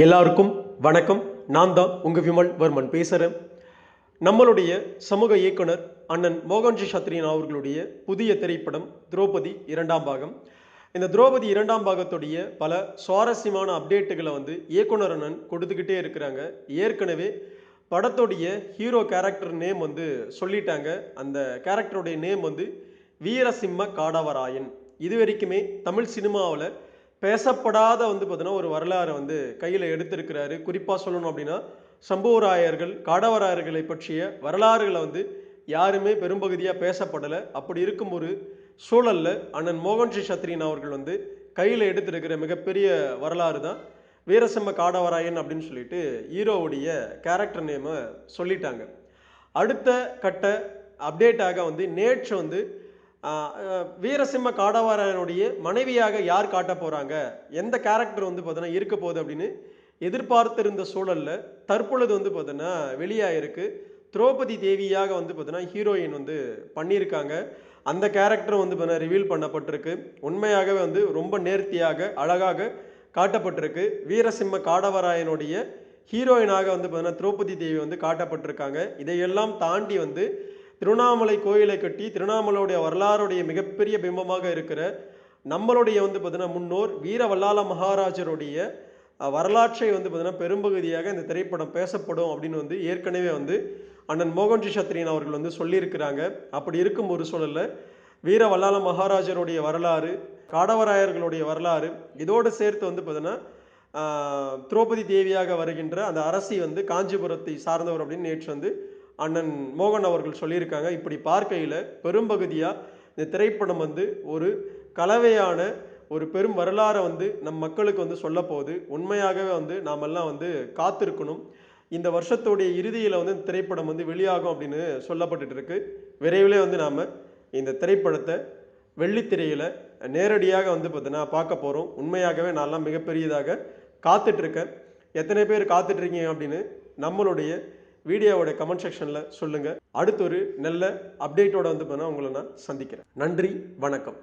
எல்லாருக்கும் வணக்கம். நான் தான் உங்கள் விமல் வர்மன் பேசுகிறேன். நம்மளுடைய சமூக இயக்குனர் அண்ணன் மோகன்ஜி சத்ரியன் அவர்களுடைய புதிய திரைப்படம் திரௌபதி 2ஆம் பாகம். இந்த திரௌபதி 2ஆம் பாகத்துடைய பல சுவாரஸ்யமான அப்டேட்டுகளை இயக்குனர் அண்ணன் கொடுத்துக்கிட்டே இருக்கிறாங்க. ஏற்கனவே படத்துடைய ஹீரோ கேரக்டர் நேம் சொல்லிட்டாங்க. அந்த கேரக்டருடைய நேம் வீரசிம்ம காடவராயன். இது வரைக்குமே தமிழ் சினிமாவில் பேசப்படாத பார்த்தீங்கன்னா ஒரு வரலாறை கையில் எடுத்திருக்கிறாரு. குறிப்பாக சொல்லணும் அப்படின்னா சம்புவராயர்கள் காடவராயர்களை பற்றிய வரலாறுகளை யாருமே பெரும்பகுதியாக பேசப்படலை. அப்படி இருக்கும் ஒரு சூழலில் அண்ணன் மோகன்ஜி சத்ரியன் அவர்கள் கையில் எடுத்திருக்கிற மிகப்பெரிய வரலாறு தான் வீரசிம்ம காடவராயன் அப்படின்னு சொல்லிட்டு ஹீரோவுடைய கேரக்டர் நேமை சொல்லிட்டாங்க. அடுத்த கட்ட அப்டேட்டாக நேற்று வீரசிம்ம காடவராயனுடைய மனைவியாக யார் காட்ட போகிறாங்க, எந்த கேரக்டர் பார்த்தீங்கன்னா இருக்க போகுது அப்படின்னு எதிர்பார்த்திருந்த சூழலில் தற்பொழுது பார்த்தீங்கன்னா வெளியாகிருக்கு. திரௌபதி தேவியாக பார்த்தீங்கன்னா ஹீரோயின் பண்ணியிருக்காங்க. அந்த கேரக்டர் பார்த்தீங்கன்னா ரிவீல் பண்ணப்பட்டிருக்கு. உண்மையாகவே ரொம்ப நேர்த்தியாக அழகாக காட்டப்பட்டிருக்கு. வீரசிம்ம காடவராயனுடைய ஹீரோயினாக பார்த்தீங்கன்னா திரௌபதி தேவி காட்டப்பட்டிருக்காங்க. இதையெல்லாம் தாண்டி திருவண்ணாமலை கோயிலை கட்டி திருவண்ணாமலையுடைய வரலாறுடைய மிகப்பெரிய பிம்பமாக இருக்கிற நம்மளுடைய பார்த்தீங்கன்னா முன்னோர் வீர வல்லாள மகாராஜருடைய வரலாற்றை பார்த்தீங்கன்னா பெரும்பகுதியாக இந்த திரைப்படம் பேசப்படும் அப்படின்னு ஏற்கனவே அண்ணன் மோகன்ஜி சத்ரியன் அவர்கள் சொல்லியிருக்கிறாங்க. அப்படி இருக்கும் ஒரு சூழலில் வீர வல்லாள மகாராஜருடைய வரலாறு, காடவராயர்களுடைய வரலாறு, இதோடு சேர்த்து பார்த்தீங்கன்னா திரௌபதி தேவியாக வருகின்ற அந்த அரசி காஞ்சிபுரத்தை சார்ந்தவர் அப்படின்னு நேற்று அண்ணன் மோகன் அவர்கள் சொல்லியிருக்காங்க. இப்படி பார்க்கையில் பெரும்பகுதியாக இந்த திரைப்படம் ஒரு கலவையான ஒரு பெரும் வரலாறை நம் மக்களுக்கு சொல்ல போகுது. உண்மையாகவே நாமெல்லாம் காத்திருக்கணும். இந்த வருஷத்துடைய இறுதியில் இந்த திரைப்படம் வெளியாகும் அப்படின்னு சொல்லப்பட்டு இருக்கு. விரைவிலே நாம் இந்த திரைப்படத்தை வெள்ளித்திரையில் நேரடியாக பார்த்தீங்கன்னா பார்க்க போகிறோம். உண்மையாகவே நான்லாம் மிகப்பெரியதாக காத்துட்ருக்கேன். எத்தனை பேர் காத்துட்ருக்கீங்க அப்படின்னு நம்மளுடைய வீடியோவோட கமெண்ட் செக்ஷனில் சொல்லுங்கள். அடுத்த ஒரு நல்ல அப்டேட்டோட பார்த்தீங்கன்னா உங்களை நான் சந்திக்கிறேன். நன்றி, வணக்கம்.